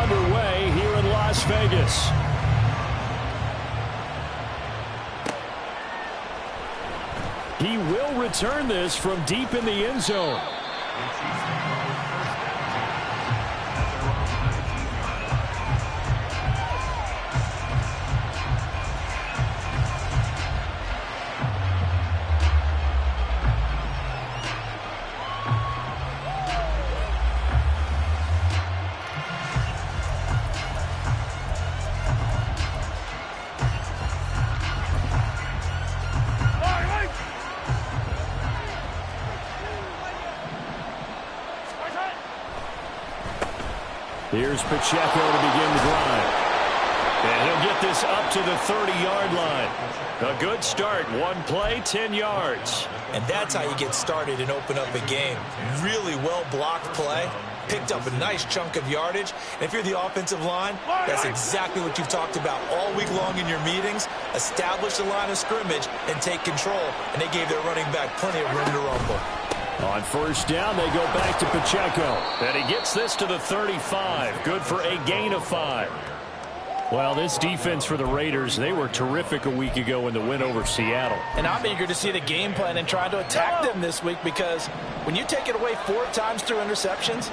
underway here in Las Vegas. He will return this from deep in the end zone. Here's Pacheco to begin the drive. And he'll get this up to the 30-yard line. A good start. One play, 10 yards. And that's how you get started and open up a game. Really well-blocked play. Picked up a nice chunk of yardage. And if you're the offensive line, that's exactly what you've talked about all week long in your meetings. Establish the line of scrimmage and take control. And they gave their running back plenty of room to rumble. On first down, they go back to Pacheco. And he gets this to the 35. Good for a gain of 5. Well, this defense for the Raiders, they were terrific a week ago in the win over Seattle. And I'm eager to see the game plan and try to attack them this week, because when you take it away 4 times through interceptions,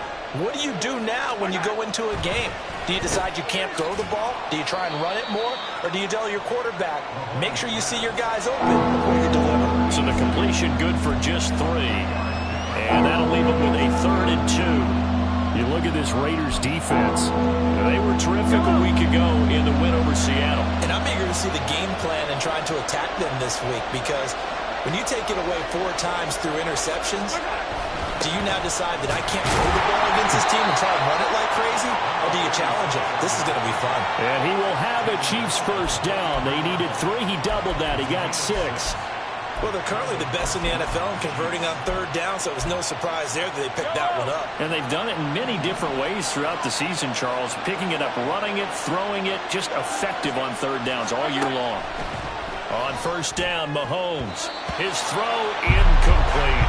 what do you do now when you go into a game? Do you decide you can't throw the ball? Do you try and run it more? Or do you tell your quarterback, make sure you see your guys open before you deliver? So the completion good for just 3. And that'll leave them with a 3rd and 2. You look at this Raiders defense. They were terrific a week ago in the win over Seattle. And I'm eager to see the game plan and trying to attack them this week, because when you take it away 4 times through interceptions, do you now decide that I can't throw the ball against this team and try and run it like crazy? Or do you challenge it? This is going to be fun. And he will have a Chiefs first down. They needed 3. He doubled that. He got 6. Well, they're currently the best in the NFL in converting on 3rd down, so it was no surprise there that they picked that one up. And they've done it in many different ways throughout the season, Charles. Picking it up, running it, throwing it, just effective on 3rd downs all year long. On first down, Mahomes. His throw incomplete.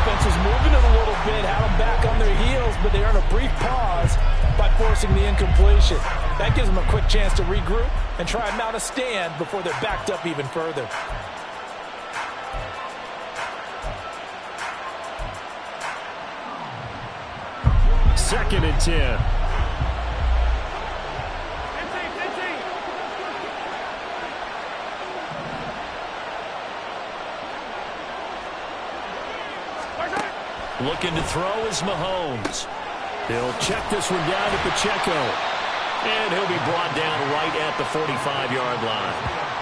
Offense was moving it a little bit, had them back on their heels, but they earn a brief pause by forcing the incompletion. That gives them a quick chance to regroup and try and mount a stand before they're backed up even further. Second and 10. Looking to throw is Mahomes. He'll check this one down to Pacheco. And he'll be brought down right at the 45-yard line.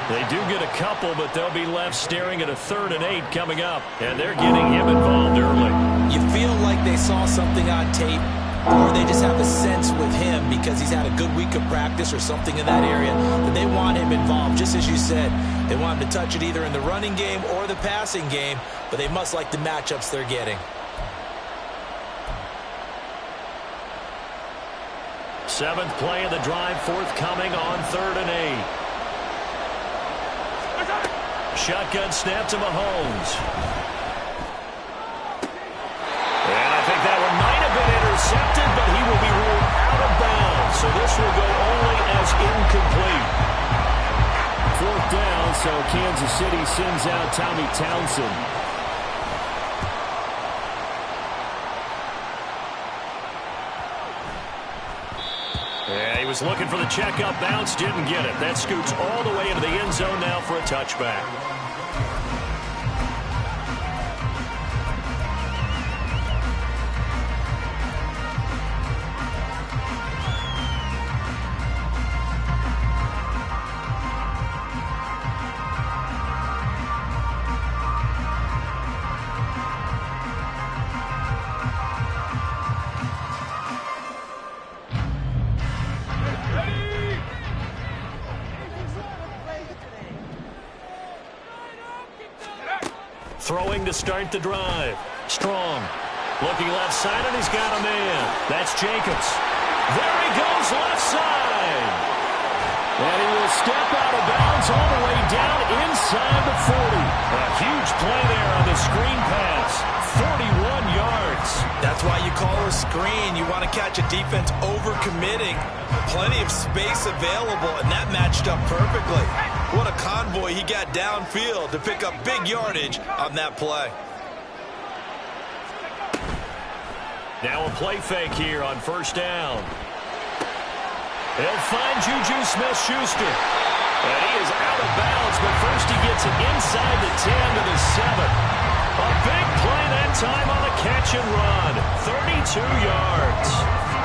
They do get a couple, but they'll be left staring at a 3rd and 8 coming up. And they're getting him involved early. You feel like they saw something on tape, or they just have a sense with him because he's had a good week of practice or something in that area that they want him involved. Just as you said, they want him to touch it either in the running game or the passing game, but they must like the matchups they're getting. 7th play of the drive, forthcoming on 3rd and 8. Shotgun snap to Mahomes. And I think that one might have been intercepted, but he will be ruled out of bounds. So this will go only as incomplete. 4th down, so Kansas City sends out Tommy Townsend. Yeah, he was looking for the checkup bounce, didn't get it. That scoots all the way into the end zone now for a touchback. Throwing to start the drive. Strong. Looking left side, and he's got a man. That's Jacobs. There he goes left side. And he will step out of bounds all the way down inside the 40. A huge play there on the screen pass. 41 yards. That's why you call a screen. You want to catch a defense overcommitting. Plenty of space available, and that matched up perfectly. What a convoy he got downfield to pick up big yardage on that play. Now a play fake here on first down. They'll find Juju Smith-Schuster. And he is out of bounds, but first he gets it inside the 10 to the 7. A big play that time on the catch and run. 32 yards.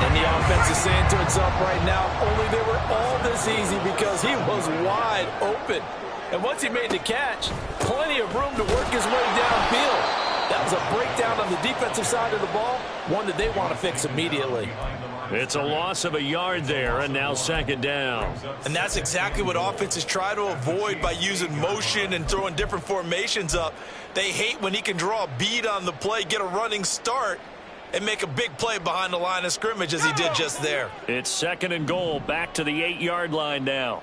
And the offense is saying to itself right now, only they were all this easy because he was wide open. And once he made the catch, plenty of room to work his way downfield. That was a breakdown on the defensive side of the ball, one that they want to fix immediately. It's a loss of a yard there, and now second down. And that's exactly what offenses try to avoid by using motion and throwing different formations up. They hate when he can draw a bead on the play, get a running start, and make a big play behind the line of scrimmage as he did just there. It's second and goal, back to the 8-yard line now.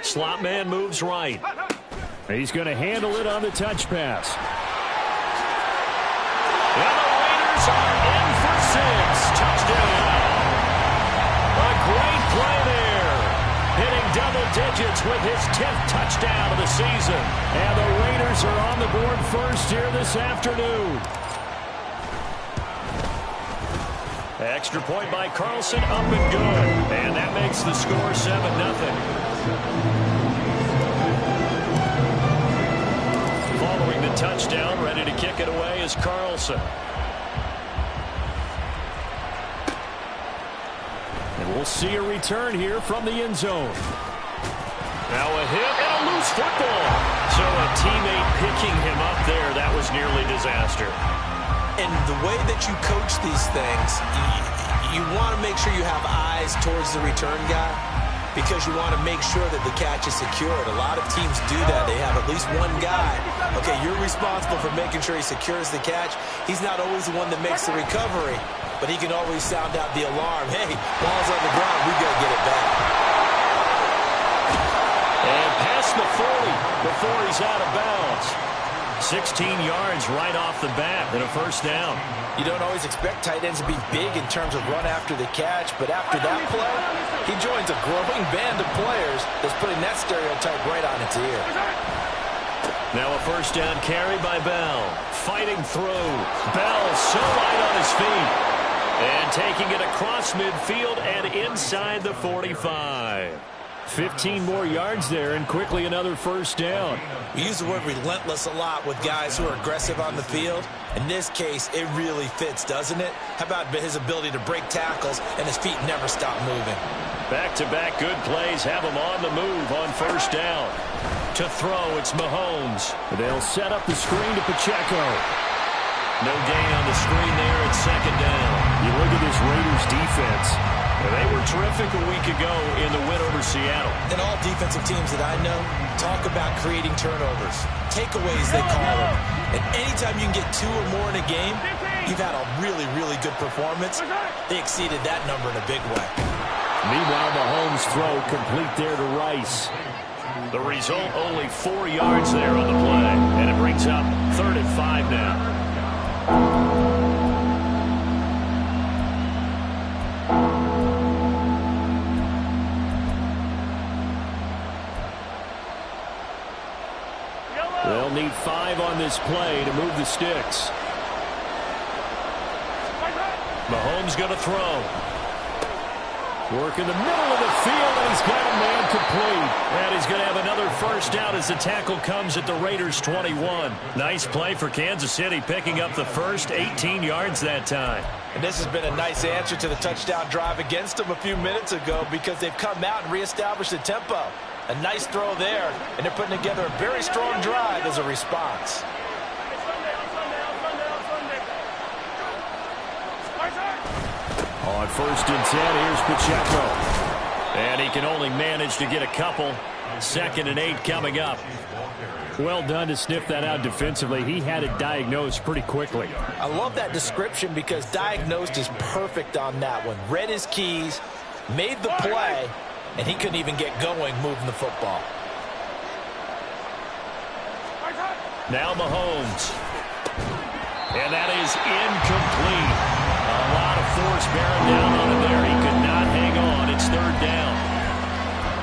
Slot man moves right. He's going to handle it on the touch pass. And the Raiders are in for 6. Touchdown. A great play there. Hitting double digits with his 10th touchdown of the season. And the Raiders are on the board first here this afternoon. Extra point by Carlson, up and good. And that makes the score 7-0. Following the touchdown, ready to kick it away is Carlson. And we'll see a return here from the end zone. Now a hit and a loose football. So a teammate picking him up there, that was nearly disaster. And the way that you coach these things, you want to make sure you have eyes towards the return guy, because you want to make sure that the catch is secured. A lot of teams do that. They have at least one guy. Okay, you're responsible for making sure he secures the catch. He's not always the one that makes the recovery, but he can always sound out the alarm. Hey, ball's on the ground. We got to get it back. And past the 40 before he's out of bounds. 16 yards right off the bat and a first down. You don't always expect tight ends to be big in terms of run after the catch, but after that play, he joins a growing band of players that's putting that stereotype right on its ear. Now a first down carry by Bell. Fighting through. Bell so light on his feet. And taking it across midfield and inside the 45. 15 more yards there and quickly another first down. We use the word relentless a lot with guys who are aggressive on the field. In this case, it really fits, doesn't it? How about his ability to break tackles and his feet never stop moving? Back-to-back good plays have him on the move on first down. To throw, it's Mahomes. They'll set up the screen to Pacheco. No gain on the screen there at second down. You look at this Raiders defense. They were terrific a week ago in the win over Seattle. And all defensive teams that I know talk about creating turnovers. Takeaways, they call them. And anytime you can get 2 or more in a game, you've had a really, really good performance. They exceeded that number in a big way. Meanwhile, Mahomes' throw complete there to Rice. The result, only 4 yards there on the play. And it brings up 3rd and 5 now. They'll need 5 on this play to move the sticks. Mahomes going to throw. Work in the middle of the field, and he's got a man complete. And he's going to have another first down as the tackle comes at the Raiders' 21. Nice play for Kansas City, picking up the first 18 yards that time. And this has been a nice answer to the touchdown drive against them a few minutes ago, because they've come out and reestablished the tempo. A nice throw there, and they're putting together a very strong drive as a response. On 1st and 10, here's Pacheco. And he can only manage to get a couple. 2nd and 8 coming up. Well done to sniff that out defensively. He had it diagnosed pretty quickly. I love that description, because diagnosed is perfect on that one. Read his keys, made the play, and he couldn't even get going moving the football. Now Mahomes. And that is incomplete. A lot of force bearing down on him there. He could not hang on. It's third down.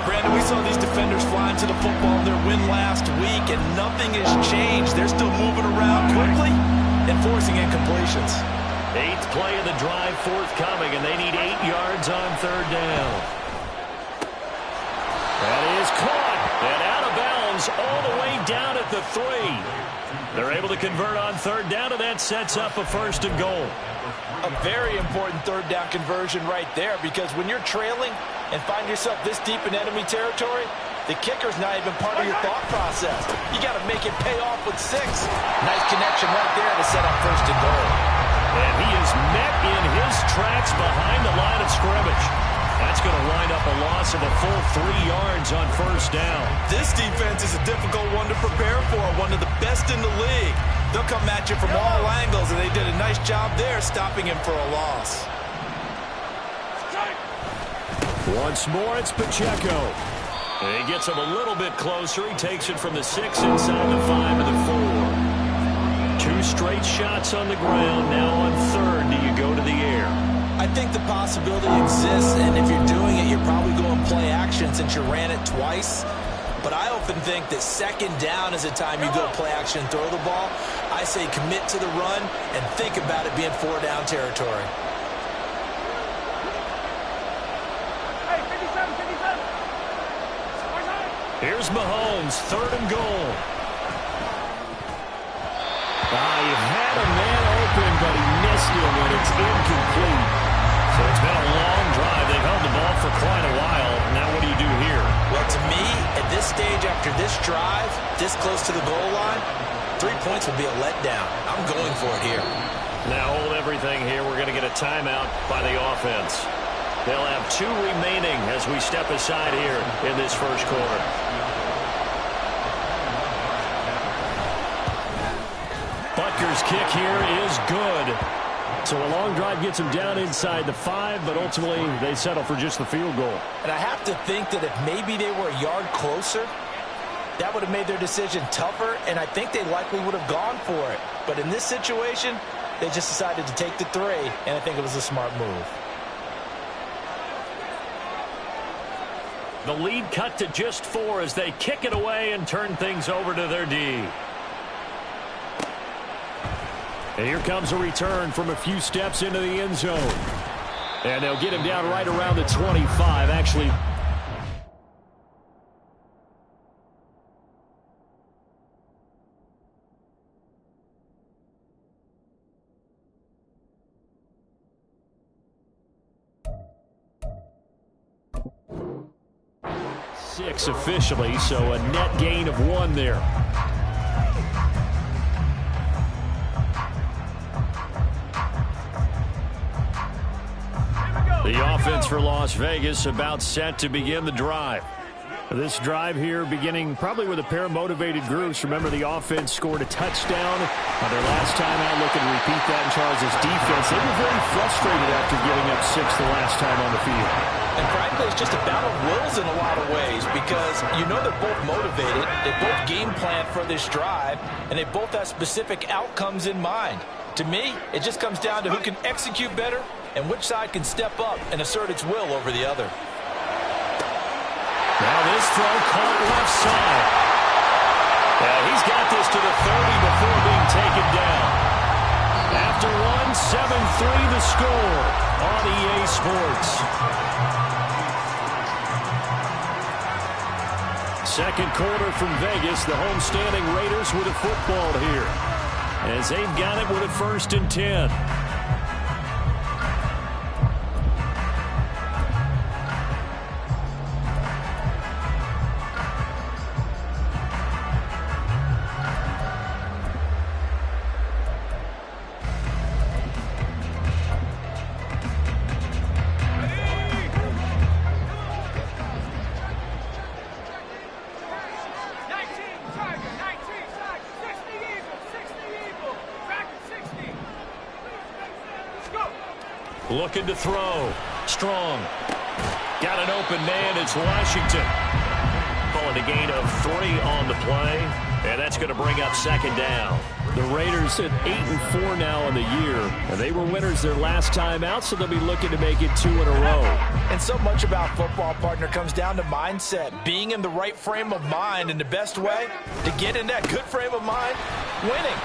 Brandon, we saw these defenders flying to the football in their win last week, and nothing has changed. They're still moving around quickly and forcing incompletions. 8th play of the drive forthcoming, and they need 8 yards on third down. That is caught and out of bounds all the way down at the 3. They're able to convert on third down, and that sets up a 1st and goal. A very important third down conversion right there, because when you're trailing and find yourself this deep in enemy territory, the kicker's not even part of your thought process. You got to make it pay off with 6. Nice connection right there to set up 1st and goal. And he is met in his tracks behind the line of scrimmage. That's going to wind up a loss of a full 3 yards on 1st down. This defense is a difficult one to prepare for, one of the best in the league. They'll come at you from all angles, and they did a nice job there stopping him for a loss. Once more, it's Pacheco. And he gets him a little bit closer. He takes it from the 6 inside the 5 to the 4. 2 straight shots on the ground. Now on third, do you go to the air? I think the possibility exists, and if you're doing it, you're probably going play action since you ran it twice. But I often think that 2nd down is the time you go play action and throw the ball. I say commit to the run and think about it being 4 down territory. Here's Mahomes, 3rd and goal. He had a man open, but he missed him, and it's incomplete. So it's been a long drive. They've held the ball for quite a while. Now what do you do here? Well, to me, at this stage after this drive, this close to the goal line, 3 points would be a letdown. I'm going for it here. Now hold everything here. We're going to get a timeout by the offense. They'll have 2 remaining as we step aside here in this first quarter. Butker's kick here is good. So a long drive gets him down inside the 5, but ultimately they settle for just the field goal. And I have to think that if maybe they were a yard closer, that would have made their decision tougher, and I think they likely would have gone for it. But in this situation, they just decided to take the 3, and I think it was a smart move. The lead cut to just 4 as they kick it away and turn things over to their D. And here comes a return from a few steps into the end zone. And they'll get him down right around the 25, actually. Six officially, so a net gain of 1 there. The offense for Las Vegas about set to begin the drive. This drive here beginning probably with a pair of motivated groups. Remember, the offense scored a touchdown on their last time out. Looking to repeat that in Charles' defense. They were very frustrated after giving up 6 the last time on the field. And frankly, it's just a battle of wills in a lot of ways, because you know they're both motivated, they both game plan for this drive, and they both have specific outcomes in mind. To me, it just comes down to who can execute better and which side can step up and assert its will over the other. Now this throw caught left side. He's got this to the 30 before being taken down. After 1, 7-3 the score on EA Sports. Second quarter from Vegas. The home-standing Raiders with a football here, as they've got it with a 1st and 10. Looking to throw. Strong. Got an open man. It's Washington. Calling a gain of 3 on the play. And that's going to bring up second down. The Raiders at 8-4 now in the year. And they were winners their last time out, so they'll be looking to make it 2 in a row. And so much about football, partner, comes down to mindset. Being in the right frame of mind, and the best way to get in that good frame of mind, winning.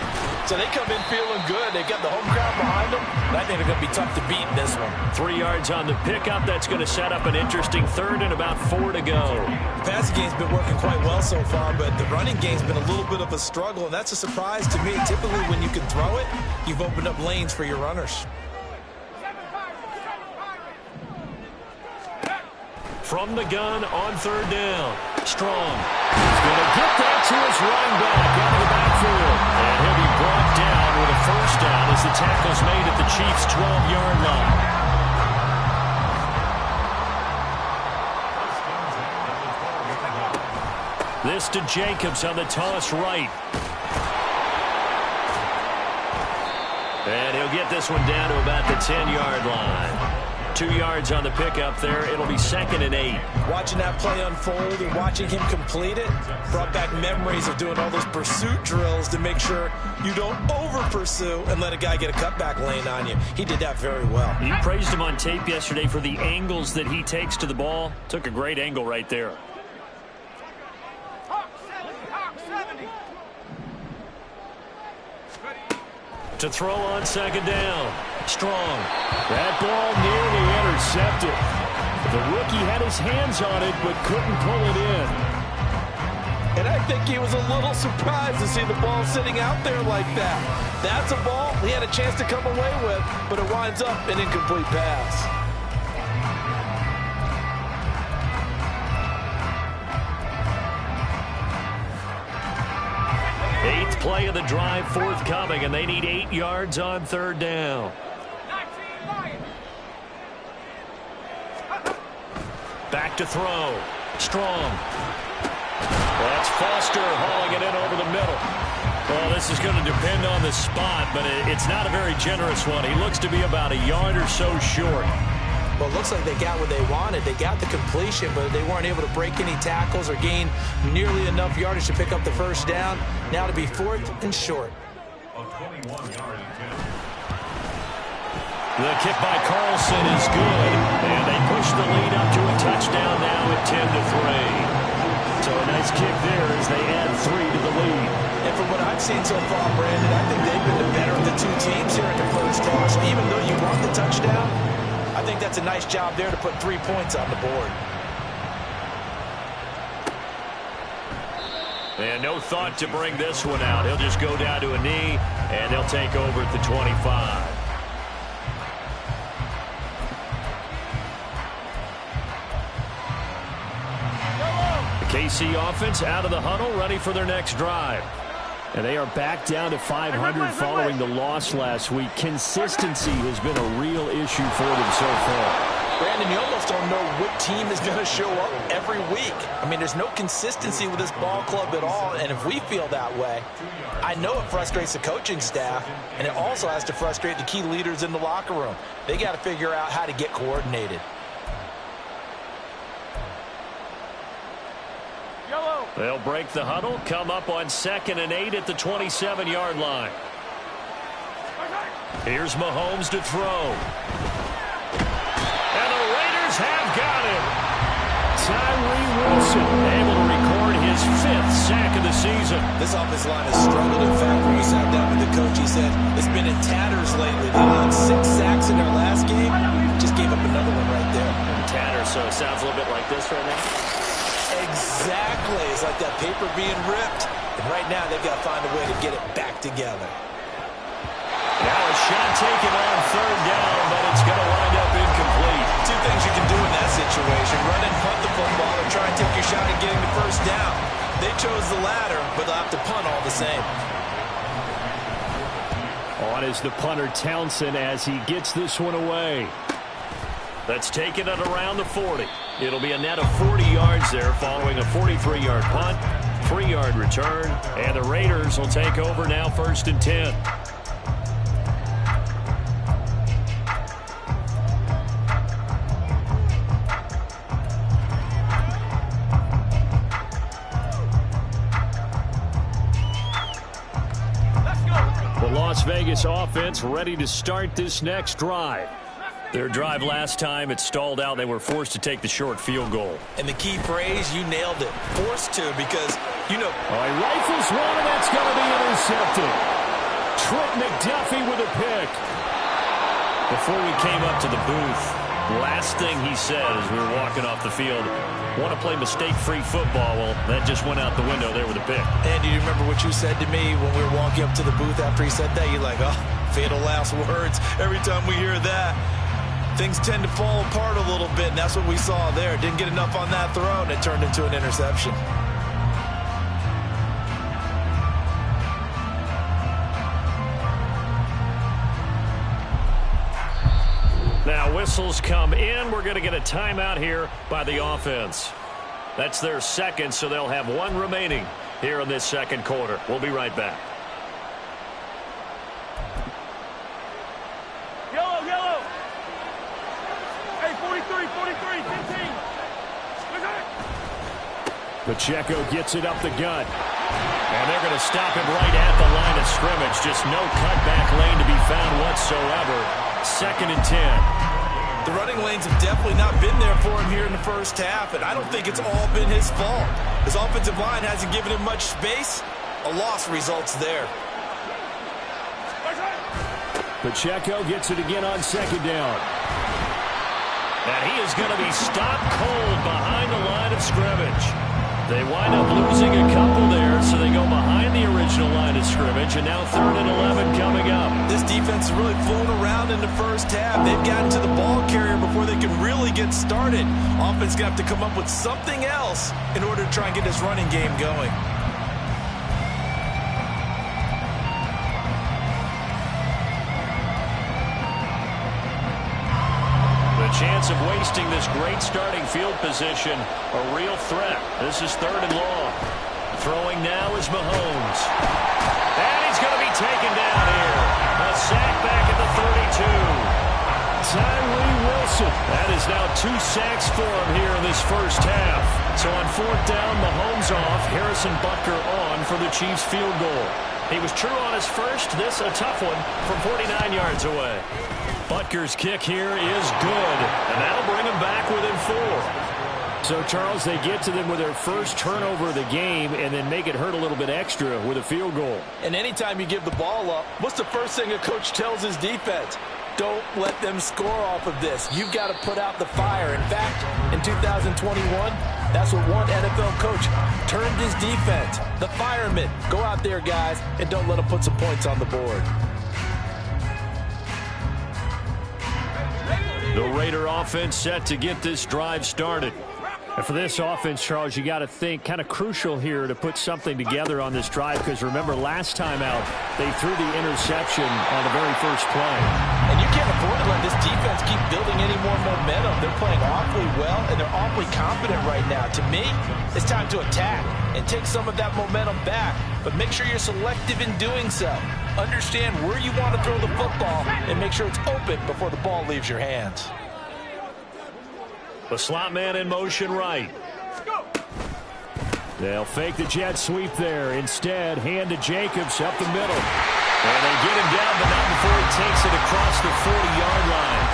So they come in feeling good. They've got the home crowd behind them. And I think they're going to be tough to beat in this one. 3 yards on the pickup. That's going to set up an interesting third and about 4 to go. The passing game's been working quite well so far, but the running game's been a little bit of a struggle, and that's a surprise to me. Typically, when you can throw it, you've opened up lanes for your runners. From the gun on third down. Strong. He's going to get that to his running back out of the backfield. And he'll be brought down with a first down as the tackle's made at the Chiefs' 12-yard line. This to Jacobs on the toss right. And he'll get this one down to about the 10-yard line. 2 yards on the pickup there. It'll be 2nd and 8. Watching that play unfold and watching him complete it brought back memories of doing all those pursuit drills to make sure you don't over-pursue and let a guy get a cutback lane on you. He did that very well. You praised him on tape yesterday for the angles that he takes to the ball. Took a great angle right there. To throw on second down. Strong. That ball nearly intercepted. The rookie had his hands on it but couldn't pull it in. And I think he was a little surprised to see the ball sitting out there like that. That's a ball he had a chance to come away with, but it winds up an incomplete pass. Eighth play of the drive forthcoming, and they need 8 yards on third down. Back to throw. Strong. That's Foster hauling it in over the middle. Well, this is going to depend on the spot, but it's not a very generous one. He looks to be about a yard or so short. Well, it looks like they got what they wanted. They got the completion, but they weren't able to break any tackles or gain nearly enough yardage to pick up the first down. Now to be 4th and short. The kick by Carlson is good, and they push the lead up to a touchdown now at 10-3. So a nice kick there as they add 3 to the lead. And from what I've seen so far, Brandon, I think they've been the better of the two teams here at the first toss. Even though you want the touchdown, I think that's a nice job there to put 3 points on the board. And no thought to bring this one out. He'll just go down to a knee, and they'll take over at the 25. KC offense out of the huddle, ready for their next drive. And they are back down to 500 following the loss last week. Consistency has been a real issue for them so far. Brandon, you almost don't know what team is going to show up every week. I mean, there's no consistency with this ball club at all, and if we feel that way, I know it frustrates the coaching staff, and it also has to frustrate the key leaders in the locker room. They got to figure out how to get coordinated. They'll break the huddle, come up on 2nd and 8 at the 27-yard line. Here's Mahomes to throw. And the Raiders have got him. Tyree Wilson able to record his 5th sack of the season. This offensive line has struggled. In fact, when we sat down with the coach, he said it's been in tatters lately. They allowed 6 sacks in their last game. Just gave up another one right there. Tatters, so it sounds a little bit like this right now. Exactly. It's like that paper being ripped. And right now, they've got to find a way to get it back together. Now a shot taken on third down, but it's going to wind up incomplete. 2 things you can do in that situation. Run and punt the football or try and take your shot at getting the first down. They chose the latter, but they'll have to punt all the same. On is the punter Townsend as he gets this one away. That's taken it around the 40. It'll be a net of 40 yards there following a 43-yard punt, 3-yard return, and the Raiders will take over now 1st and 10. Vegas offense ready to start this next drive. Their drive last time, it stalled out. They were forced to take the short field goal. And the key phrase, you nailed it. Forced to, because, you know. Oh, he rifles one, and that's going to be intercepted. Trent McDuffie with a pick. Before we came up to the booth, last thing he said as we were walking off the field, want to play mistake-free football. Well, that just went out the window there with a pick. And do you remember what you said to me when we were walking up to the booth after he said that? You're like, oh, fatal last words. Every time we hear that, things tend to fall apart a little bit, and that's what we saw there. Didn't get enough on that throw, and it turned into an interception. Now whistles come in. We're going to get a timeout here by the offense. That's their second, so they'll have one remaining here in this second quarter. We'll be right back. Yellow, yellow. Hey, 43, 15. Pacheco gets it up the gut. And they're going to stop him right at the line of scrimmage. Just no cutback lane to be found whatsoever. 2nd and 10. The running lanes have definitely not been there for him here in the first half, and I don't think it's all been his fault. His offensive line hasn't given him much space. A loss results there. Pacheco gets it again on 2nd down. And he is going to be stopped cold behind the line of scrimmage. They wind up losing a couple there, so they go behind the original line of scrimmage, and now 3rd and 11 coming up. This defense has really flown around in the first half. They've gotten to the ball carrier before they can really get started. Offense going to have to come up with something else in order to try and get this running game going. Chance of wasting this great starting field position, a real threat. This is 3rd and long. Throwing now is Mahomes. And he's going to be taken down here. A sack back at the 32. Tyree Wilson. That is now 2 sacks for him here in this first half. So on 4th down, Mahomes off. Harrison Butker on for the Chiefs field goal. He was true on his first. This a tough one from 49 yards away. Butker's kick here is good, and that'll bring him back within 4. So, Charles, they get to them with their first turnover of the game and then make it hurt a little bit extra with a field goal. And anytime you give the ball up, what's the first thing a coach tells his defense? Don't let them score off of this. You've got to put out the fire. In fact, in 2021, that's what one NFL coach termed his defense. The firemen. Go out there, guys, and don't let them put some points on the board. The Raider offense set to get this drive started. And for this offense, Charles, you got to think kind of crucial here to put something together on this drive, because remember last time out they threw the interception on the very first play. And you can't afford to let this defense keep building any more momentum. They're playing awfully well, and they're awfully confident right now. To me, it's time to attack and take some of that momentum back, but make sure you're selective in doing so. Understand where you want to throw the football and make sure it's open before the ball leaves your hands. The slot man in motion right. They'll fake the jet sweep there. Instead, hand to Jacobs up the middle. And they get him down, but not before he takes it across the 40-yard line.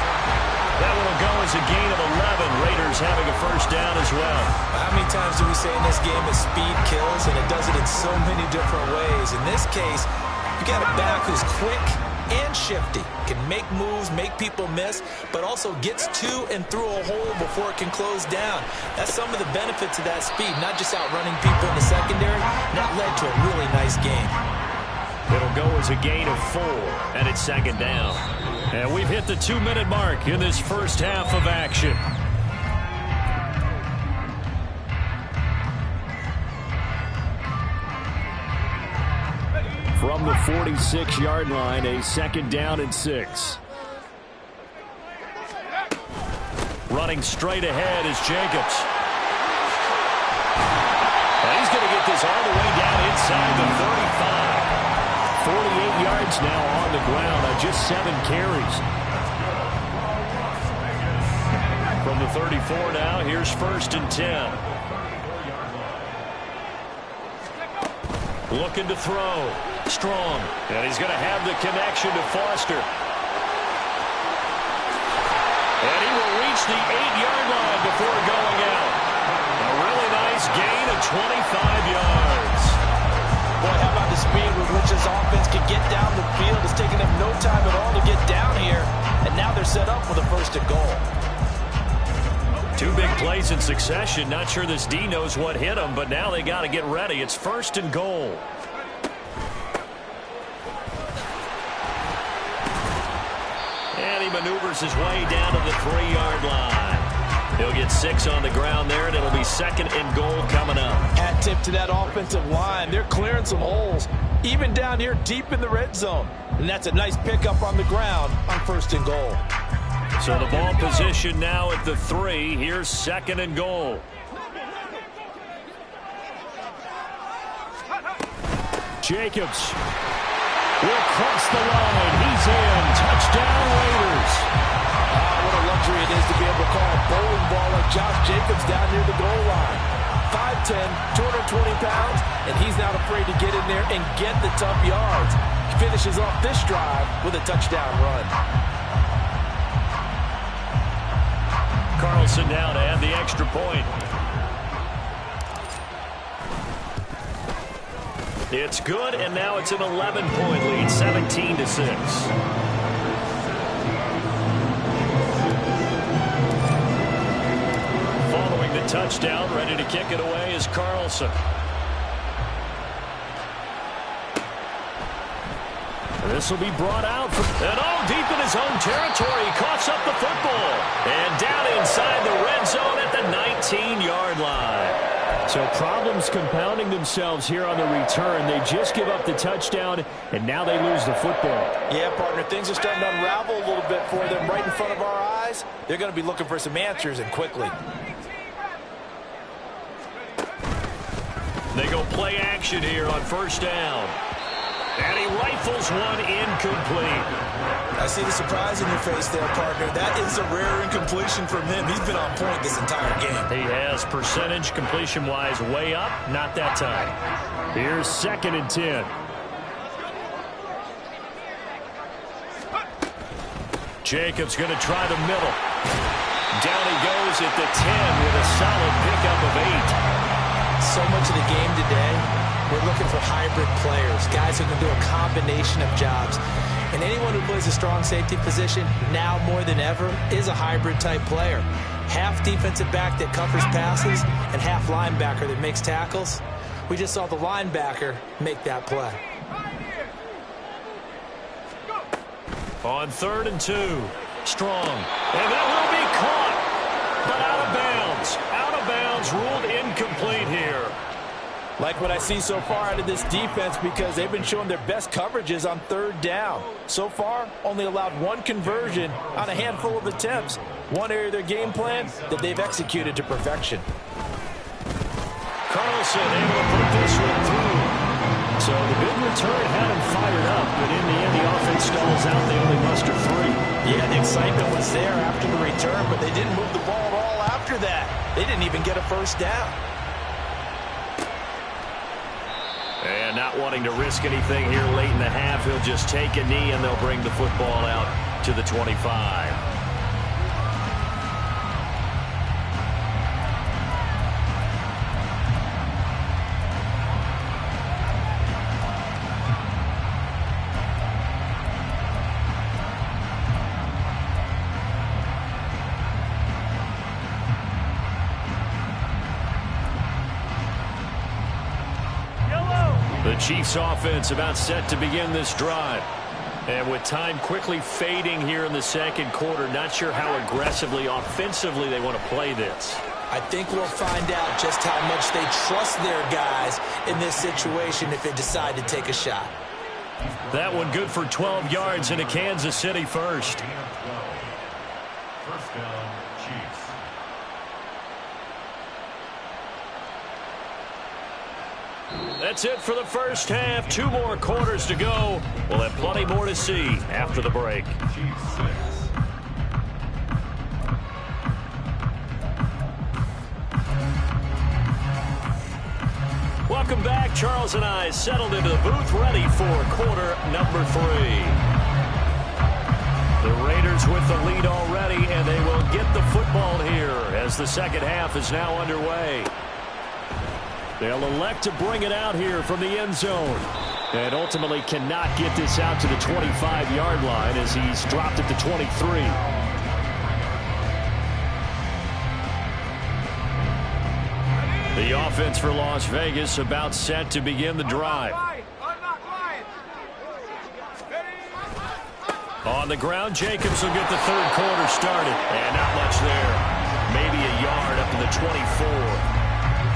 That one will go as a gain of 11. Raiders having a first down as well. How many times do we say in this game that speed kills, and it does it in so many different ways? In this case, you got a back who's quick and shifty, can make moves, make people miss, but also gets to and through a hole before it can close down. That's some of the benefits of that speed, not just outrunning people in the secondary. And that led to a really nice game. It'll go as a gain of 4, and it's 2nd down. And we've hit the 2-minute mark in this first half of action. From the 46-yard line, a 2nd down and 6. Running straight ahead is Jacobs. And he's going to get this all the way down inside the 35. 48 yards now on the ground on just 7 carries. From the 34 now, here's 1st and 10. Looking to throw. Strong. And he's going to have the connection to Foster. And he will reach the 8-yard line before going out. A really nice gain of 25 yards. Boy, how about the speed with which this offense can get down the field? It's taken them no time at all to get down here. And now they're set up with a 1st and goal. 2 big plays in succession. Not sure this D knows what hit him, but now they got to get ready. It's 1st and goal. And he maneuvers his way down to the 3-yard line. He'll get 6 on the ground there, and it'll be 2nd and goal coming up. Hat tip to that offensive line. They're clearing some holes, even down here deep in the red zone. And that's a nice pickup on the ground on 1st and goal. So the ball position now at the 3. Here's 2nd and goal. Jacobs will cross the line. He's in. Touchdown, Raiders. What a luxury it is to be able to call a bowling ball like Josh Jacobs down near the goal line. 5'10", 220 pounds, and he's not afraid to get in there and get the tough yards. He finishes off this drive with a touchdown run. Carlson now to add the extra point. It's good, and now it's an 11-point lead, 17-6. Following the touchdown, ready to kick it away is Carlson. This will be brought out from, and deep in his own territory. He coughs up the football. And down inside the red zone at the 19-yard line. So problems compounding themselves here on the return. They just give up the touchdown, and now they lose the football. Yeah, partner, things are starting to unravel a little bit for them right in front of our eyes. They're going to be looking for some answers, and quickly. They go play action here on 1st down. And he rifles one incomplete. I see the surprise in your face there, partner. That is a rare incompletion from him. He's been on point this entire game. He has percentage completion-wise way up. Not that time. Here's 2nd and 10. Jacobs going to try the middle. Down he goes at the 10 with a solid pickup of 8. So much of the game today, we're looking for hybrid players, guys who can do a combination of jobs. And anyone who plays a strong safety position, now more than ever, is a hybrid-type player. Half defensive back that covers passes and half linebacker that makes tackles. We just saw the linebacker make that play. On 3rd and 2, Strong. And that will be caught, but out of bounds. Out of bounds, ruled incomplete here. Like what I see so far out of this defense, because they've been showing their best coverages on 3rd down. So far, only allowed 1 conversion on a handful of attempts. One area of their game plan that they've executed to perfection. Carlson able to put this one through. So the big return had him fired up, but in the end, the offense stalls out. They only muster 3. Yeah, the excitement was there after the return, but they didn't move the ball at all after that. They didn't even get a 1st down. And not wanting to risk anything here late in the half, he'll just take a knee and they'll bring the football out to the 25. The Chiefs offense about set to begin this drive. And with time quickly fading here in the 2nd quarter, not sure how aggressively, offensively they want to play this. I think we'll find out just how much they trust their guys in this situation if they decide to take a shot. That one good for 12 yards into Kansas City first. First down, Chiefs. That's it for the first half. 2 more quarters to go. We'll have plenty more to see after the break. Chiefs 6. Welcome back. Charles and I settled into the booth, ready for quarter number 3. The Raiders with the lead already, and they will get the football here as the second half is now underway. They'll elect to bring it out here from the end zone. And ultimately cannot get this out to the 25-yard line as he's dropped it to 23. The offense for Las Vegas about set to begin the drive. On the ground, Jacobs will get the third quarter started. And not much there. Maybe a yard up to the 24.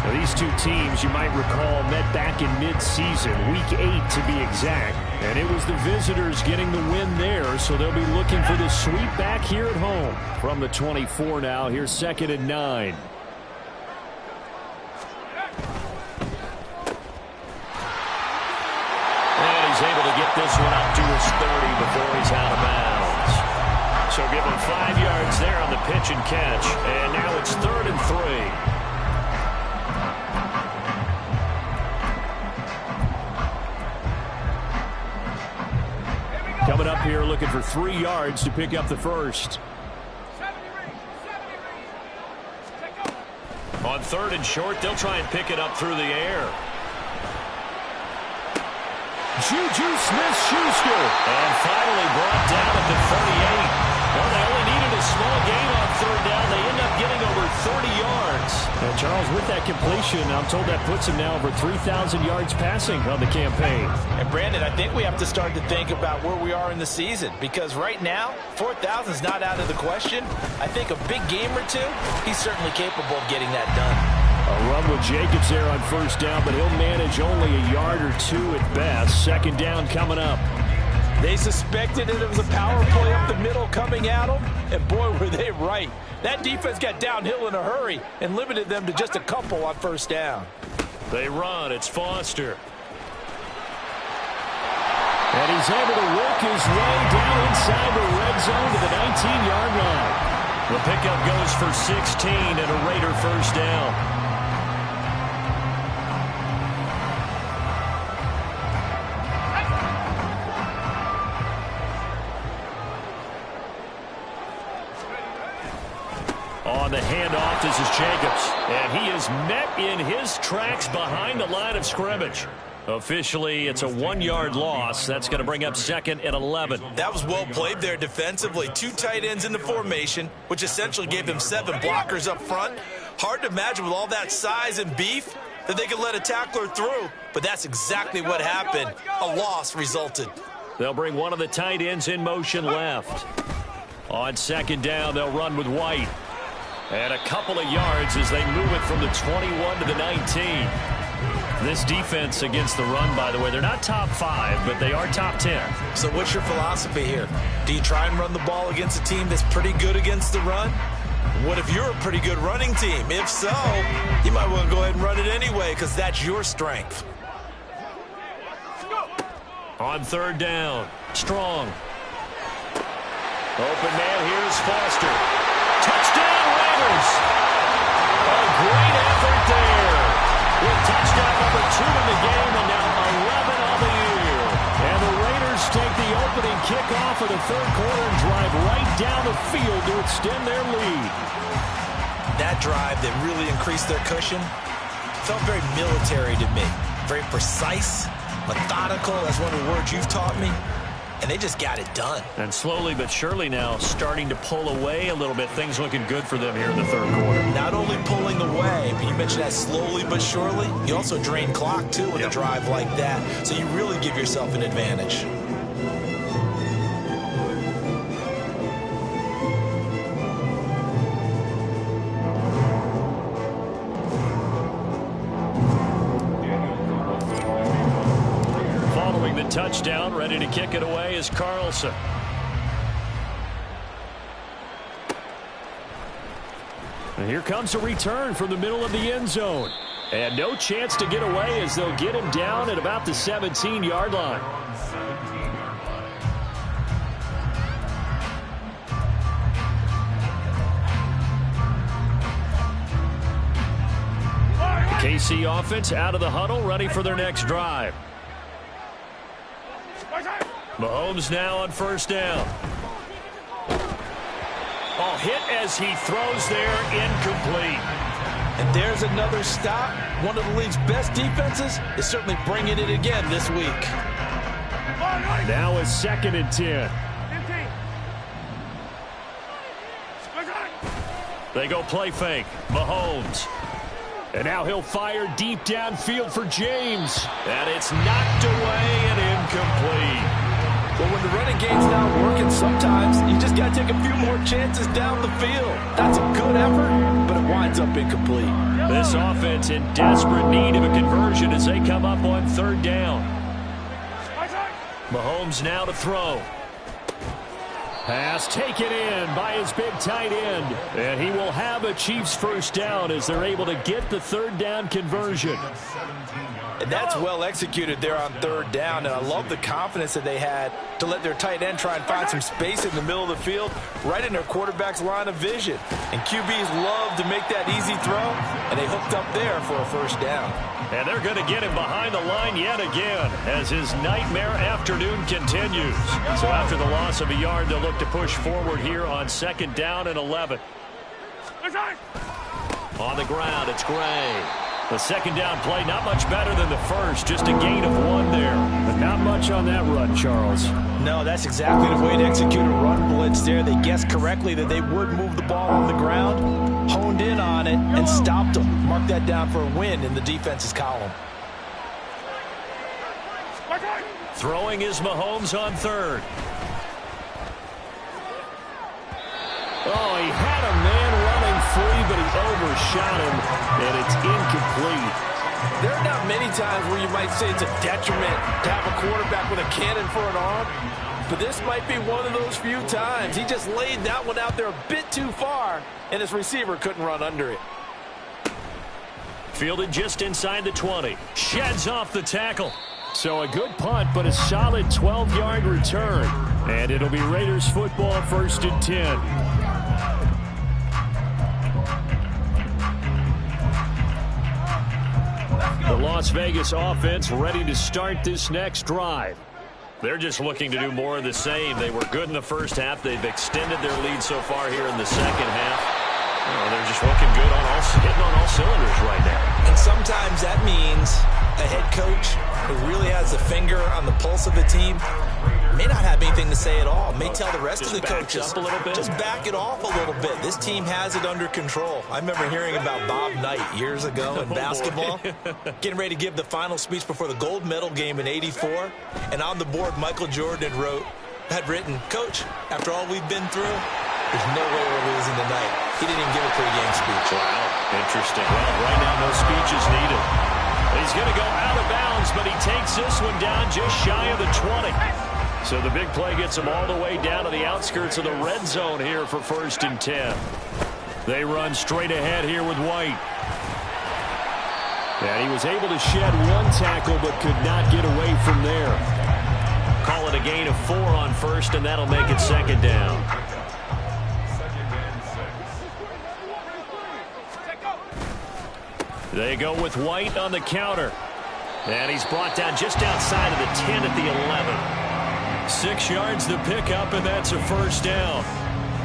Now, these two teams, you might recall, met back in mid-season, week 8 to be exact. And it was the visitors getting the win there, so they'll be looking for the sweep back here at home. From the 24 now, here's 2nd and 9. Able to get this one up to his 30 before he's out of bounds. So give him 5 yards there on the pitch and catch. And now it's 3rd and 3. Coming up here looking for 3 yards to pick up the first. On 3rd and short, they'll try and pick it up through the air. Juju Smith-Schuster. And finally brought down at the 38. Well, they only needed a small gain on 3rd down. They end up getting over 30 yards. And Charles, with that completion, I'm told that puts him now over 3,000 yards passing on the campaign. And Brandon, I think we have to start to think about where we are in the season, because right now, 4,000 is not out of the question. I think a big game or two, he's certainly capable of getting that done. A run with Jacobs there on 1st down, but he'll manage only a yard or 2 at best. 2nd down coming up. They suspected that it was a power play up the middle coming at them, and boy, were they right. That defense got downhill in a hurry and limited them to just a couple on 1st down. They run. It's Foster. And he's able to work his way down inside the red zone to the 19-yard line. The pickup goes for 16 and a Raider 1st down. On the handoff, this is Jacobs. And he is met in his tracks behind the line of scrimmage. Officially, it's a 1-yard loss. That's going to bring up 2nd and 11. That was well played there defensively. 2 tight ends in the formation, which essentially gave them 7 blockers up front. Hard to imagine with all that size and beef that they could let a tackler through. But that's exactly what happened. A loss resulted. They'll bring one of the tight ends in motion left. On 2nd down, they'll run with White. And a couple of yards as they move it from the 21 to the 19. This defense against the run, by the way, they're not top 5, but they are top 10. So what's your philosophy here? Do you try and run the ball against a team that's pretty good against the run? What if you're a pretty good running team? If so, you might want to go ahead and run it anyway because that's your strength. On 3rd down, Strong. Open man, here's Foster. Touchdown, Raiders! A great effort there. With touchdown number 2 in the game and now 11 on the year. And the Raiders take the opening kickoff of the 3rd quarter and drive right down the field to extend their lead. That drive that really increased their cushion felt very military to me. Very precise, methodical. That's one of the words you've taught me. And they just got it done. And slowly but surely now starting to pull away a little bit. Things looking good for them here in the 3rd quarter. Not only pulling away, but you mentioned that slowly but surely. You also drain clock, too, with a drive like that. So you really give yourself an advantage. Touchdown, ready to kick it away is Carlson. And here comes a return from the middle of the end zone. And no chance to get away as they'll get him down at about the 17-yard line. KC offense out of the huddle, ready for their next drive. Mahomes now on first down. Oh, hit as he throws there, incomplete. And there's another stop. One of the league's best defenses is certainly bringing it again this week. Now it's 2nd and 10. They go play fake. Mahomes. And now he'll fire deep downfield for James. And it's knocked away and incomplete. Well, when the running game's not working, sometimes you just got to take a few more chances down the field. That's a good effort, but it winds up incomplete. This offense in desperate need of a conversion as they come up on 3rd down. Mahomes now to throw. Pass taken in by his big tight end. And he will have a Chiefs first down as they're able to get the 3rd down conversion. And that's well executed there on 3rd down. And I love the confidence that they had to let their tight end try and find some space in the middle of the field, right in their quarterback's line of vision. And QBs love to make that easy throw, and they hooked up there for a first down. And they're going to get him behind the line yet again as his nightmare afternoon continues. So after the loss of a yard, they'll look to push forward here on 2nd down and 11. On the ground, it's Gray. The 2nd down play, not much better than the first, just a gain of 1 there. But not much on that run, Charles. No, that's exactly the way to execute a run blitz there. They guessed correctly that they would move the ball on the ground, honed in on it, and stopped them. Mark that down for a win in the defense's column. Throwing is Mahomes on 3rd. Oh, he had a man running free, but he overshot him, and it's incomplete. There are not many times where you might say it's a detriment to have a quarterback with a cannon for an arm, but this might be one of those few times. He just laid that one out there a bit too far, and his receiver couldn't run under it. Fielded just inside the 20. Sheds off the tackle. So a good punt, but a solid 12-yard return. And it'll be Raiders football, 1st and 10. The Las Vegas offense ready to start this next drive. They're just looking to do more of the same. They were good in the first half. They've extended their lead so far here in the second half. They're just looking good hitting on all cylinders right now. And sometimes that means a head coach who really has a finger on the pulse of the team may not have anything to say at all. May tell the rest of the coaches, up a little bit. Just back it off a little bit. This team has it under control. I remember hearing about Bob Knight years ago in basketball, getting ready to give the final speech before the gold medal game in '84. And on the board, Michael Jordan had written, "Coach, after all we've been through, there's no way we're losing tonight." He didn't even give a pregame speech. Wow, interesting. Well, right now, no speech is needed. He's going to go out of bounds, but he takes this one down just shy of the 20. So the big play gets him all the way down to the outskirts of the red zone here for 1st and 10. They run straight ahead here with White. And he was able to shed 1 tackle, but could not get away from there. Call it a gain of 4 on 1st, and that'll make it 2nd down. They go with White on the counter. And he's brought down just outside of the 10 at the 11. 6 yards the pickup, and that's a 1st down.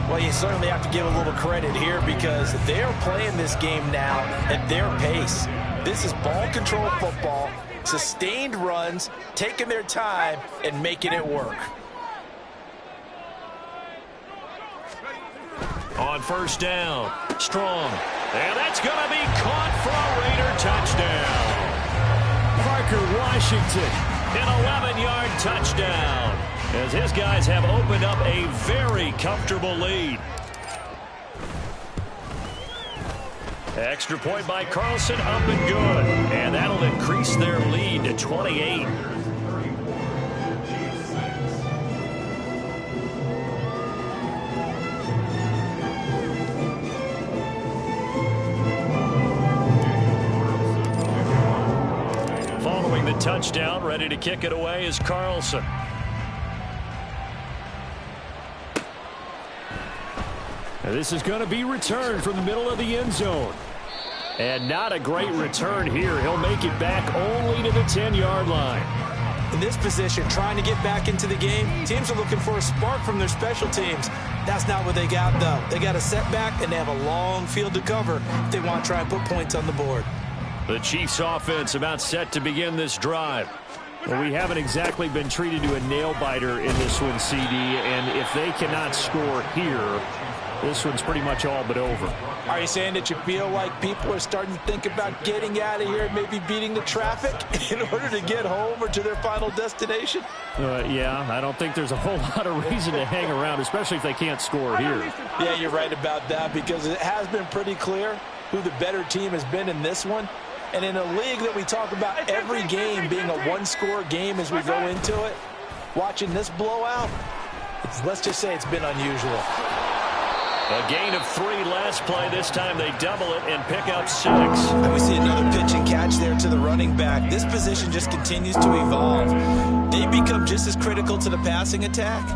Well, you certainly have to give a little credit here because they're playing this game now at their pace. This is ball control football, sustained runs, taking their time, and making it work. On 1st down, Strong. And that's going to be caught for a Raider touchdown. Parker Washington, an 11-yard touchdown, as his guys have opened up a very comfortable lead. Extra point by Carlson, up and good. And that'll increase their lead to 28. Following the touchdown, ready to kick it away is Carlson. And this is going to be returned from the middle of the end zone. And not a great return here. He'll make it back only to the 10-yard line. In this position, trying to get back into the game, teams are looking for a spark from their special teams. That's not what they got, though. They got a setback, and they have a long field to cover if they want to try and put points on the board. The Chiefs offense about set to begin this drive. Well, we haven't exactly been treated to a nail-biter in this one, CD, and if they cannot score here, this one's pretty much all but over. Are you saying that you feel like people are starting to think about getting out of here, maybe beating the traffic in order to get home or to their final destination? Yeah, I don't think there's a whole lot of reason to hang around, especially if they can't score here. Yeah, you're right about that, because it has been pretty clear who the better team has been in this one. And in a league that we talk about every game being a one-score game as we go into it, watching this blowout, let's just say it's been unusual. A gain of 3 last play. This time they double it and pick up 6. And we see another pitch and catch there to the running back. This position just continues to evolve. They become just as critical to the passing attack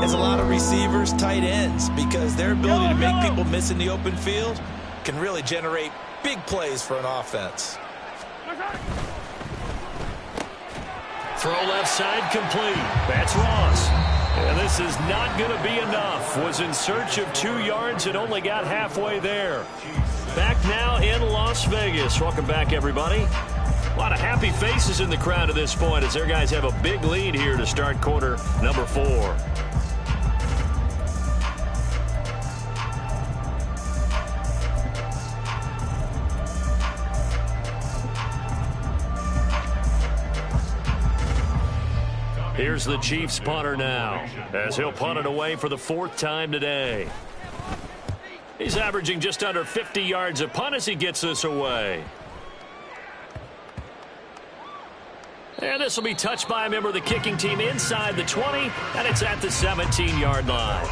as a lot of receivers, tight ends, because their ability to make people miss in the open field can really generate big plays for an offense. Throw left side complete. That's Ross. And this is not going to be enough. Was in search of 2 yards and only got halfway there. Back now in Las Vegas. Welcome back, everybody. A lot of happy faces in the crowd at this point as their guys have a big lead here to start quarter number 4. Here's the Chiefs punter now, as he'll punt it away for the 4th time today. He's averaging just under 50 yards a punt as he gets this away. And this will be touched by a member of the kicking team inside the 20, and it's at the 17-yard line.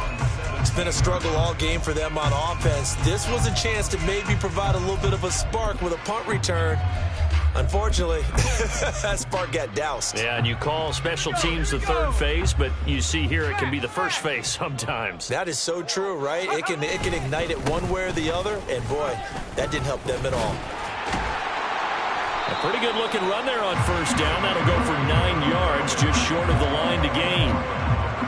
It's been a struggle all game for them on offense. This was a chance to maybe provide a little bit of a spark with a punt return. Unfortunately, that spark got doused. Yeah, and you call special teams the 3rd phase, but you see here it can be the 1st phase sometimes. That is so true, right? It can ignite it one way or the other, and boy, that didn't help them at all. A pretty good looking run there on 1st down. That'll go for 9 yards, just short of the line to gain.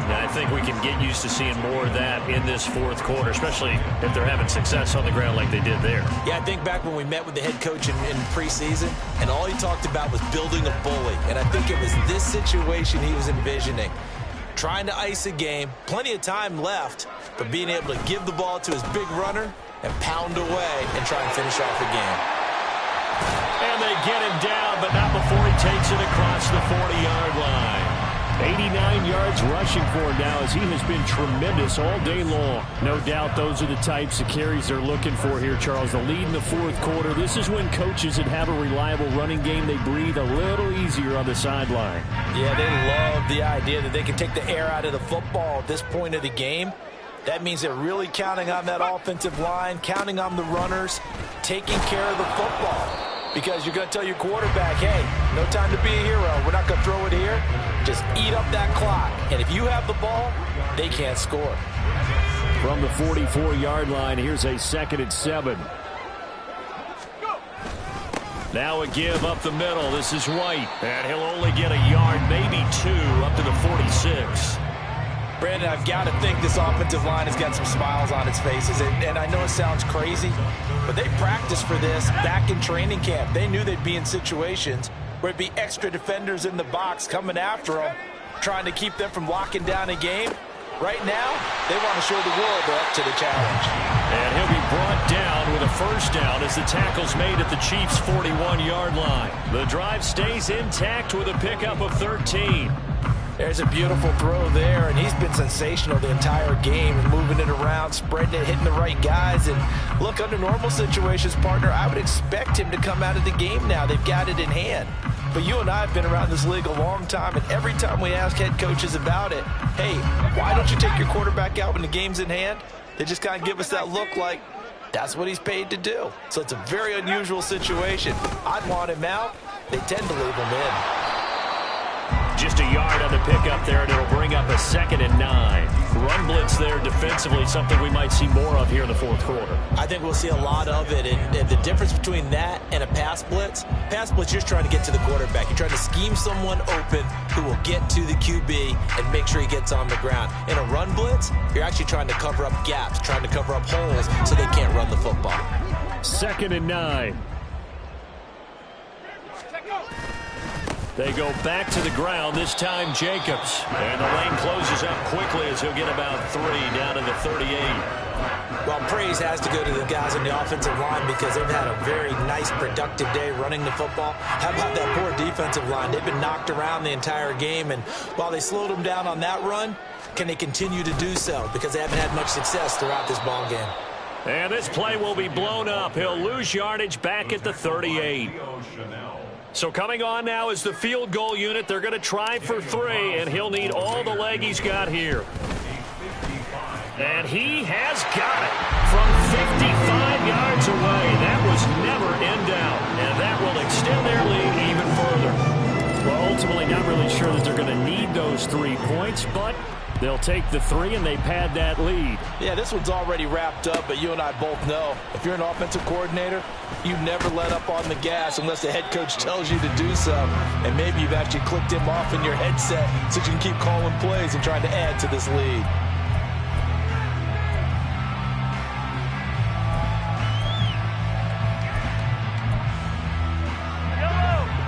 Now, I think we can get used to seeing more of that in this 4th quarter, especially if they're having success on the ground like they did there. Yeah, I think back when we met with the head coach in preseason, and all he talked about was building a bully. And I think it was this situation he was envisioning. Trying to ice a game, plenty of time left, but being able to give the ball to his big runner and pound away and try and finish off the game. And they get him down, but not before he takes it across the 40-yard line. 89 yards rushing for him now as he has been tremendous all day long. No doubt those are the types of carries they're looking for here, Charles. The lead in the 4th quarter. This is when coaches that have a reliable running game, they breathe a little easier on the sideline. Yeah, they love the idea that they can take the air out of the football at this point of the game. That means they're really counting on that offensive line, counting on the runners, taking care of the football. Because you're going to tell your quarterback, hey, no time to be a hero. We're not going to throw it here. Just eat up that clock. And if you have the ball, they can't score. From the 44-yard line, here's a 2nd and 7. Now a give up the middle. This is White. And he'll only get a yard, maybe 2, up to the 46. Brandon, I've got to think this offensive line has got some smiles on its faces. And I know it sounds crazy, but they practiced for this back in training camp. They knew they'd be in situations where it'd be extra defenders in the box coming after them, trying to keep them from locking down a game. Right now, they want to show the world they're up to the challenge. And he'll be brought down with a 1st down as the tackle's made at the Chiefs' 41-yard line. The drive stays intact with a pickup of 13. There's a beautiful throw there, and he's been sensational the entire game, moving it around, spreading it, hitting the right guys. And look, under normal situations, partner, I would expect him to come out of the game now. They've got it in hand. But you and I have been around this league a long time, and every time we ask head coaches about it, hey, why don't you take your quarterback out when the game's in hand? They just kind of give us that look like that's what he's paid to do. So it's a very unusual situation. I'd want him out. They tend to leave him in. Just a yard on the pickup there, and it'll bring up a 2nd and 9. Run blitz there defensively, something we might see more of here in the fourth quarter. I think we'll see a lot of it, and the difference between that and a pass blitz, you're just trying to get to the quarterback. You're trying to scheme someone open who will get to the QB and make sure he gets on the ground. In a run blitz, you're actually trying to cover up gaps, trying to cover up holes so they can't run the football. 2nd and 9. They go back to the ground, this time Jacobs. And the lane closes up quickly as he'll get about 3 down to the 38. Well, praise has to go to the guys on the offensive line because they've had a very nice, productive day running the football. How about that poor defensive line? They've been knocked around the entire game, and while they slowed them down on that run, can they continue to do so? Because they haven't had much success throughout this ball game. And this play will be blown up. He'll lose yardage back at the 38. So coming on now is the field goal unit. They're going to try for 3, and he'll need all the leg he's got here. And he has got it from 55 yards away. That was never in doubt, and that will extend their lead even further. Well, ultimately not really sure that they're going to need those 3 points, but they'll take the 3, and they pad that lead. Yeah, this one's already wrapped up, but you and I both know if you're an offensive coordinator, you never let up on the gas unless the head coach tells you to do so. And maybe you've actually clicked him off in your headset so you can keep calling plays and trying to add to this lead.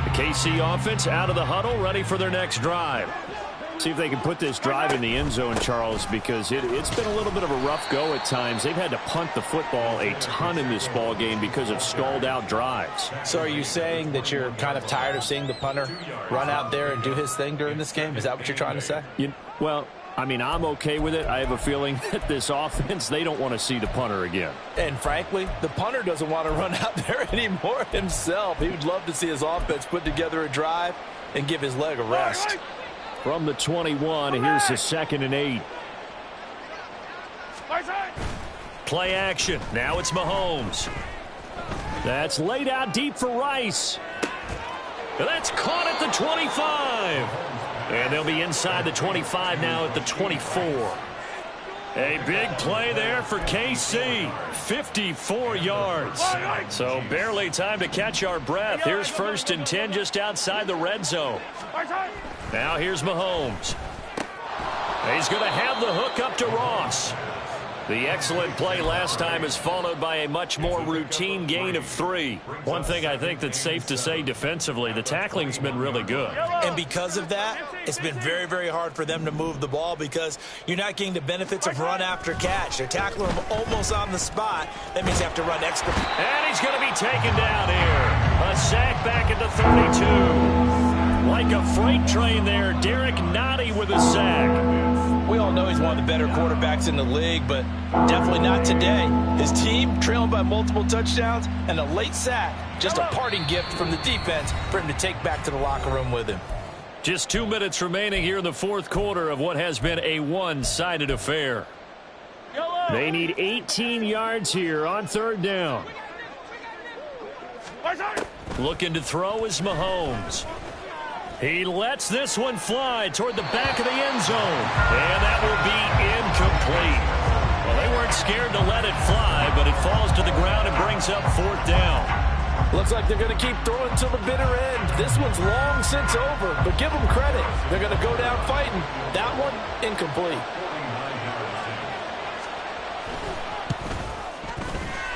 The KC offense out of the huddle, ready for their next drive. See if they can put this drive in the end zone, Charles, because it's been a little bit of a rough go at times. They've had to punt the football a ton in this ball game because of stalled-out drives. So are you saying that you're kind of tired of seeing the punter run out there and do his thing during this game? Is that what you're trying to say? Well, I mean, I'm okay with it. I have a feeling that this offense, they don't want to see the punter again. And frankly, the punter doesn't want to run out there anymore himself. He would love to see his offense put together a drive and give his leg a rest. From the 21, here's the 2nd and 8. Play action. Now it's Mahomes. That's laid out deep for Rice. That's caught at the 25. And they'll be inside the 25 now at the 24. A big play there for KC. 54 yards. So barely time to catch our breath. Here's 1st and 10 just outside the red zone. Now here's Mahomes. He's going to have the hook up to Ross. The excellent play last time is followed by a much more routine gain of 3. One thing I think that's safe to say defensively, the tackling's been really good. And because of that, it's been very, very hard for them to move the ball because you're not getting the benefits of run after catch. They're tackling him almost on the spot. That means they have to run extra. And he's going to be taken down here. A sack back at the 32. Like a freight train there, Derek Nottie with a sack. We all know he's one of the better quarterbacks in the league, but definitely not today. His team trailing by multiple touchdowns and a late sack. Just a parting gift from the defense for him to take back to the locker room with him. Just 2 minutes remaining here in the fourth quarter of what has been a one-sided affair. They need 18 yards here on 3rd down. Looking to throw is Mahomes. He lets this one fly toward the back of the end zone. And that will be incomplete. Well, they weren't scared to let it fly, but it falls to the ground and brings up 4th down. Looks like they're going to keep throwing till the bitter end. This one's long since over, but give them credit. They're going to go down fighting. That one, incomplete.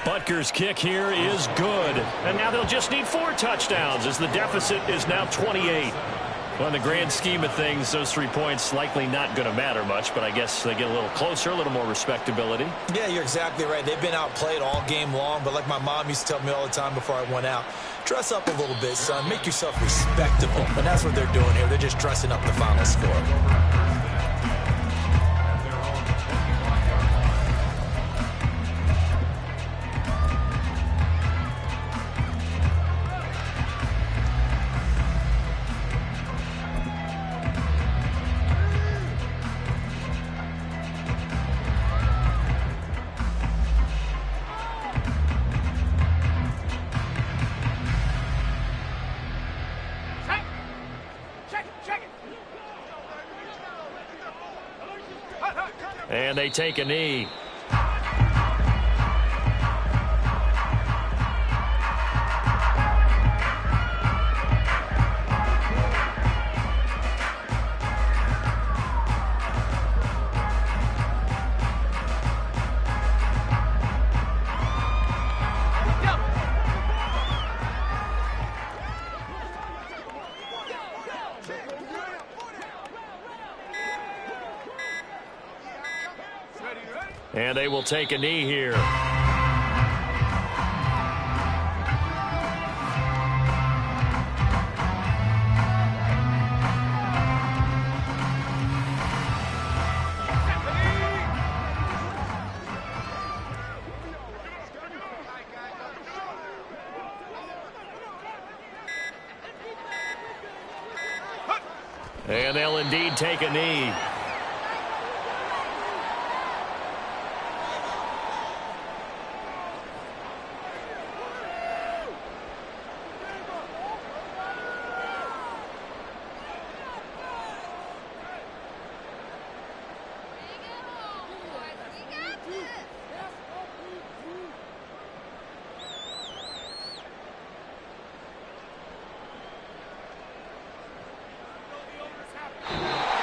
Butker's kick here is good. And now they'll just need 4 touchdowns as the deficit is now 28. Well, in the grand scheme of things, those 3 points likely not going to matter much, but I guess they get a little closer, a little more respectability. Yeah, you're exactly right. They've been outplayed all game long, but like my mom used to tell me all the time before I went out, dress up a little bit, son. Make yourself respectable. And that's what they're doing here. They're just dressing up the final score. And they take a knee. And they will take a knee here. And they'll indeed take a knee.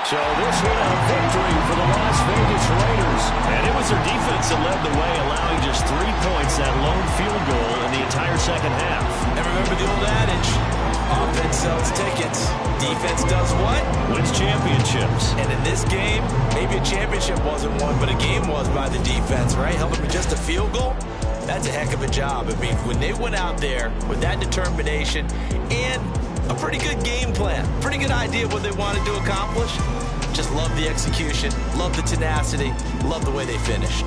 So this one a victory for the Las Vegas Raiders. And it was their defense that led the way, allowing just 3 points, that lone field goal in the entire second half. And remember the old adage, offense sells tickets. Defense does what? Wins championships. And in this game, maybe a championship wasn't won, but a game was by the defense, right? Helping with just a field goal. That's a heck of a job. I mean, when they went out there with that determination and a pretty good game plan, pretty good idea of what they wanted to accomplish, just love the execution, love the tenacity, love the way they finished.